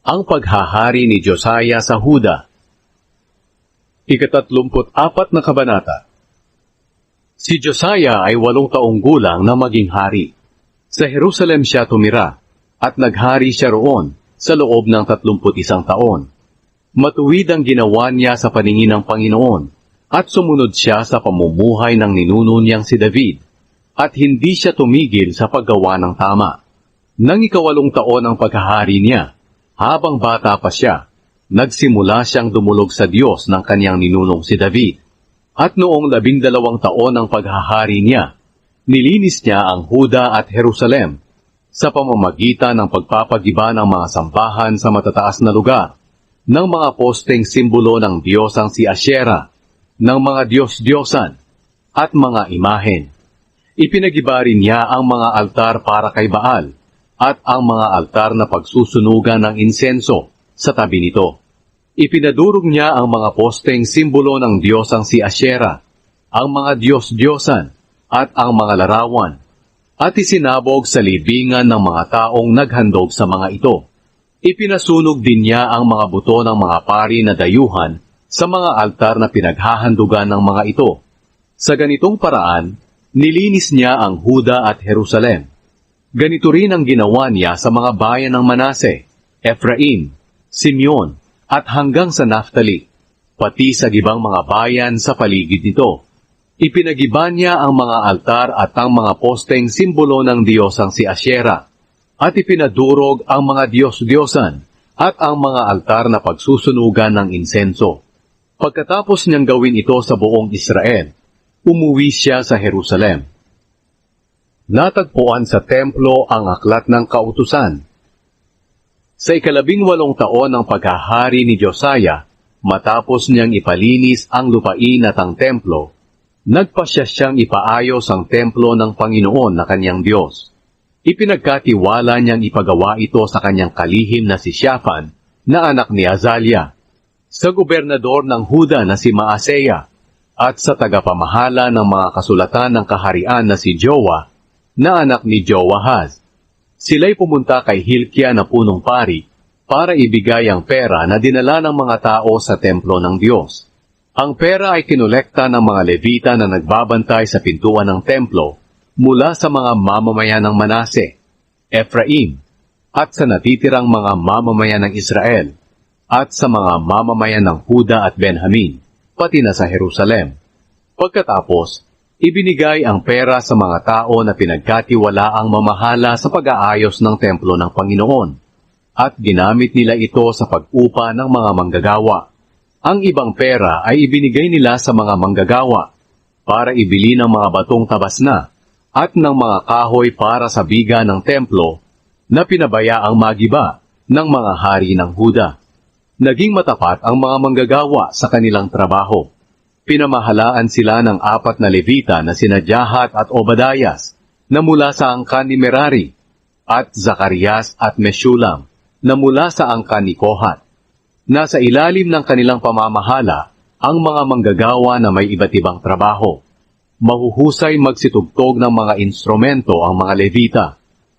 Ang paghahari ni Josiah sa Huda. Ika-34 na kabanata. Si Josiah ay 8 taong gulang na maging hari. Sa Jerusalem siya tumira, at naghari siya roon sa loob ng 31 taon. Matuwid ang ginawa niya sa paningin ng Panginoon, at sumunod siya sa pamumuhay ng ninuno niyang si David, at hindi siya tumigil sa paggawa ng tama. Nang ika-8 taon ang paghahari niya, habang bata pa siya, nagsimula siyang dumulog sa Diyos ng kanyang ninunong si David. At noong 12 taon ang paghahari niya, nilinis niya ang Huda at Jerusalem sa pamamagitan ng pagpapagiba ng mga sambahan sa matataas na lugar, ng mga posteng simbolo ng Diyosang si Asyera, ng mga Diyos-Diyosan, at mga imahen. Ipinagiba rin niya ang mga altar para kay Baal, at ang mga altar na pagsusunugan ng insenso sa tabi nito. Ipinadurog niya ang mga posteng simbolo ng Diyosang si Asyera, ang mga Diyos-Diyosan, at ang mga larawan, at isinabog sa libingan ng mga taong naghandog sa mga ito. Ipinasunog din niya ang mga buto ng mga pari na dayuhan sa mga altar na pinaghahandugan ng mga ito. Sa ganitong paraan, nilinis niya ang Huda at Jerusalem. Ganito rin ang ginawa niya sa mga bayan ng Manase, Ephraim, Simeon, at hanggang sa Naphtali, pati sa gibang mga bayan sa paligid nito. Ipinagiba niya ang mga altar at ang mga posteng simbolo ng Diyosang si Asyera, at ipinadurog ang mga Diyos-Diyosan at ang mga altar na pagsusunugan ng insenso. Pagkatapos niyang gawin ito sa buong Israel, umuwi siya sa Jerusalem. Natagpuan sa templo ang aklat ng kautusan. Sa ika-18 taon ng paghahari ni Josiah, matapos niyang ipalinis ang lupain at ang templo, nagpasya siyang ipaayos ang templo ng Panginoon na kanyang Diyos. Ipinagkatiwala niyang ipagawa ito sa kanyang kalihim na si Shaphan, na anak ni Azaliah, sa gobernador ng Huda na si Maaseya, at sa tagapamahala ng mga kasulatan ng kaharian na si Joah, na anak ni Joahaz. Sila'y pumunta kay Hilkia na punong pari para ibigay ang pera na dinala ng mga tao sa templo ng Diyos. Ang pera ay kinolekta ng mga Levita na nagbabantay sa pintuan ng templo mula sa mga mamamayan ng Manase, Ephraim, at sa natitirang mga mamamayan ng Israel, at sa mga mamamayan ng Huda at Benjamin, pati na sa Jerusalem. Pagkatapos, ibinigay ang pera sa mga tao na pinagkatiwala ang mamahala sa pag-aayos ng templo ng Panginoon, at ginamit nila ito sa pag-upa ng mga manggagawa. Ang ibang pera ay ibinigay nila sa mga manggagawa para ibili ng mga batong tabasna at ng mga kahoy para sa biga ng templo na pinabayaang magiba ng mga hari ng Huda. Naging matapat ang mga manggagawa sa kanilang trabaho. Pinamahalaan sila ng 4 na Levita na sina Jahat at Obadias na mula sa angkan ni Merari, at Zacarias at Meshulam na mula sa angkan ni Kohat. Nasa ilalim ng kanilang pamamahala ang mga manggagawa na may iba't ibang trabaho. Mahuhusay magsitugtog ng mga instrumento ang mga Levita,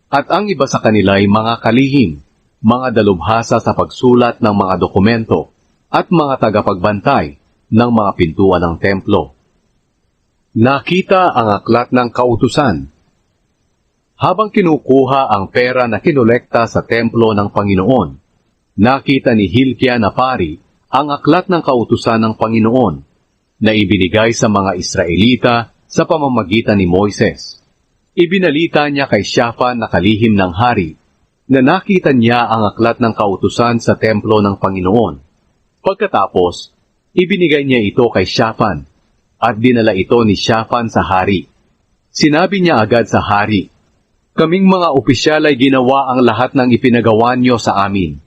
at ang iba sa kanila ay mga kalihim, mga dalubhasa sa pagsulat ng mga dokumento, at mga tagapagbantay ng mga pintuan ng templo. Nakita ang aklat ng kautusan. Habang kinukuha ang pera na kinolekta sa templo ng Panginoon, nakita ni Hilkia na pari ang aklat ng kautusan ng Panginoon na ibinigay sa mga Israelita sa pamamagitan ni Moises. Ibinalita niya kay Shaphan na kalihim ng hari na nakita niya ang aklat ng kautusan sa templo ng Panginoon. Pagkatapos, ibinigay niya ito kay Shaphan, at dinala ito ni Shaphan sa hari. Sinabi niya agad sa hari, "Kaming mga opisyal ay ginawa ang lahat ng ipinagawa niyo sa amin.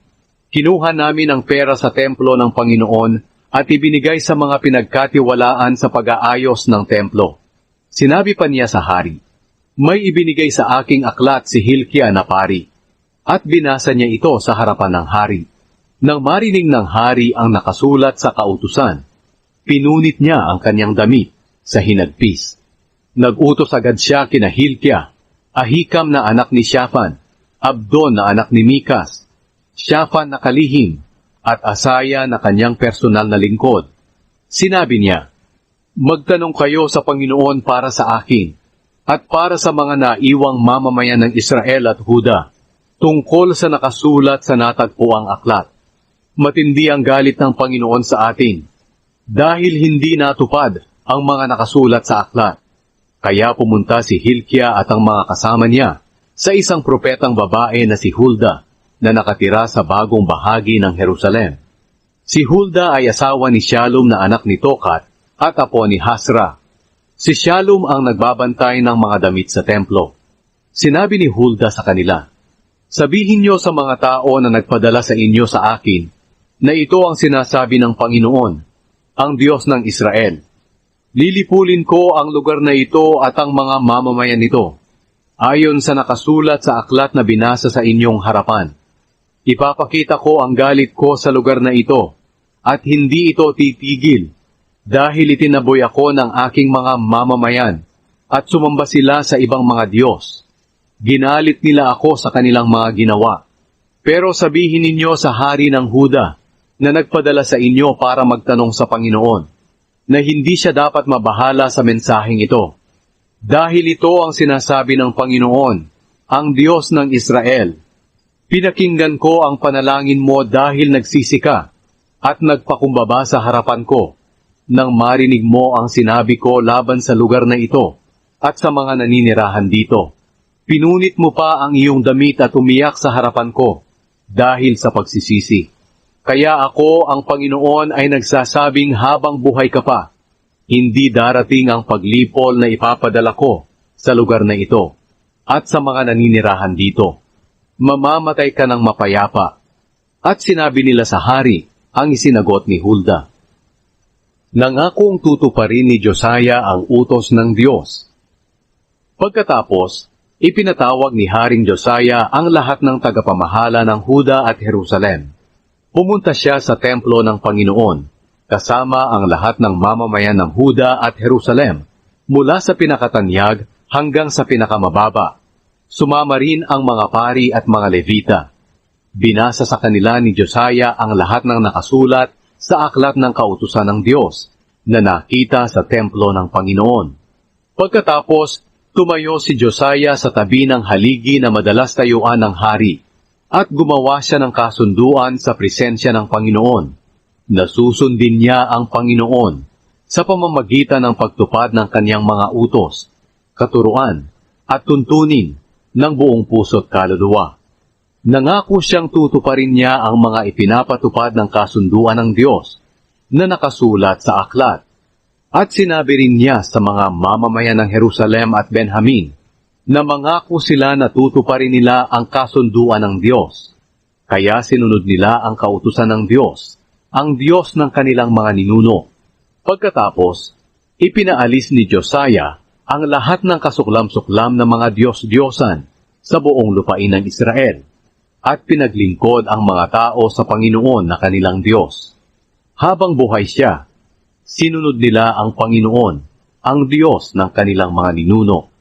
Kinuha namin ang pera sa templo ng Panginoon at ibinigay sa mga pinagkatiwalaan sa pag-aayos ng templo." Sinabi pa niya sa hari, "May ibinigay sa aking aklat si Hilkia na pari," at binasa niya ito sa harapan ng hari. Nang marinig ng hari ang nakasulat sa kautusan, pinunit niya ang kanyang damit sa hinagpis. Nag-utos agad siya kina Hilkia, Ahikam na anak ni Shaphan, Abdon na anak ni Mikas, Shaphan na kalihim, at Asaya na kanyang personal na lingkod. Sinabi niya, "Magtanong kayo sa Panginoon para sa akin, at para sa mga naiwang mamamayan ng Israel at Huda, tungkol sa nakasulat sa natagpuang aklat. Matindi ang galit ng Panginoon sa atin, dahil hindi natupad ang mga nakasulat sa aklat." Kaya pumunta si Hilkiah at ang mga kasama niya sa isang propetang babae na si Hulda, na nakatira sa bagong bahagi ng Jerusalem. Si Hulda ay asawa ni Shallum na anak ni Tokat at apo ni Hasra. Si Shallum ang nagbabantay ng mga damit sa templo. Sinabi ni Hulda sa kanila, "Sabihin niyo sa mga tao na nagpadala sa inyo sa akin, na ito ang sinasabi ng Panginoon, ang Diyos ng Israel. Lilipulin ko ang lugar na ito at ang mga mamamayan nito, ayon sa nakasulat sa aklat na binasa sa inyong harapan. Ipapakita ko ang galit ko sa lugar na ito, at hindi ito titigil, dahil itinaboy ako ng aking mga mamamayan, at sumamba sila sa ibang mga Diyos. Ginalit nila ako sa kanilang mga ginawa. Pero sabihin ninyo sa hari ng Huda, na nagpadala sa inyo para magtanong sa Panginoon, na hindi siya dapat mabahala sa mensaheng ito. Dahil ito ang sinasabi ng Panginoon, ang Diyos ng Israel. Pinakinggan ko ang panalangin mo dahil nagsisi ka at nagpakumbaba sa harapan ko, nang marinig mo ang sinabi ko laban sa lugar na ito at sa mga naninirahan dito. Pinunit mo pa ang iyong damit at umiyak sa harapan ko dahil sa pagsisisi. Kaya ako, ang Panginoon, ay nagsasabing habang buhay ka pa, hindi darating ang paglipol na ipapadala ko sa lugar na ito at sa mga naninirahan dito. Mamamatay ka ng mapayapa." At sinabi nila sa hari ang isinagot ni Hulda. Nangakong tutuparin ni Josiah ang utos ng Diyos. Pagkatapos, ipinatawag ni Haring Josiah ang lahat ng tagapamahala ng Huda at Jerusalem. Pumunta siya sa templo ng Panginoon, kasama ang lahat ng mamamayan ng Huda at Jerusalem, mula sa pinakatanyag hanggang sa pinakamababa. Sumama rin ang mga pari at mga Levita. Binasa sa kanila ni Josiah ang lahat ng nakasulat sa aklat ng kautusan ng Diyos na nakita sa templo ng Panginoon. Pagkatapos, tumayo si Josiah sa tabi ng haligi na madalas tayuan ng hari at gumawa siya ng kasunduan sa presensya ng Panginoon. Nasusundin niya ang Panginoon sa pamamagitan ng pagtupad ng kanyang mga utos, katuruan at tuntunin ng buong puso't kaluluwa. Nangako siyang tutuparin niya ang mga ipinapatupad ng kasunduan ng Diyos na nakasulat sa aklat. At sinabi rin niya sa mga mamamayan ng Jerusalem at Benjamin na mangako sila na tutuparin nila ang kasunduan ng Diyos. Kaya sinunod nila ang kautusan ng Diyos, ang Diyos ng kanilang mga ninuno. Pagkatapos, ipinaalis ni Josiah ang lahat ng kasuklam-suklam na mga Diyos-Diyosan sa buong lupain ng Israel, at pinaglingkod ang mga tao sa Panginoon na kanilang Diyos. Habang buhay siya, sinunod nila ang Panginoon, ang Diyos ng kanilang mga ninuno.